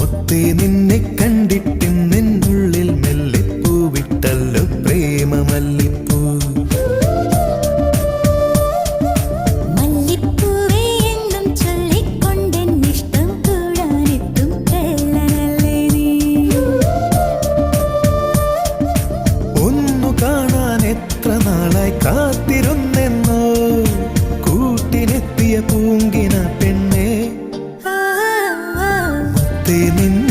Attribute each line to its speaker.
Speaker 1: മുത്തേ നിന്നെ കണ്ടിട്ടും നിന്നുള്ളിൽ മെല്ലെ പൂവിട്ടല്ലോ പ്രേമമല്ലിപ്പൂ.
Speaker 2: മല്ലിപ്പൂവേ എന്നും ചൊല്ലിക്കൊണ്ടെന്നിഷ്ടം കൂടാനെത്തും കള്ളനല്ലേ നീ.
Speaker 1: ഒന്നു കാണാൻ എത്ര നാളായി കാത്തിരുന്നെന്നോ കൂട്ടിനെത്തിയ പൂങ്കിന പെണ്ണേ. മുത്തേ നിന്നെ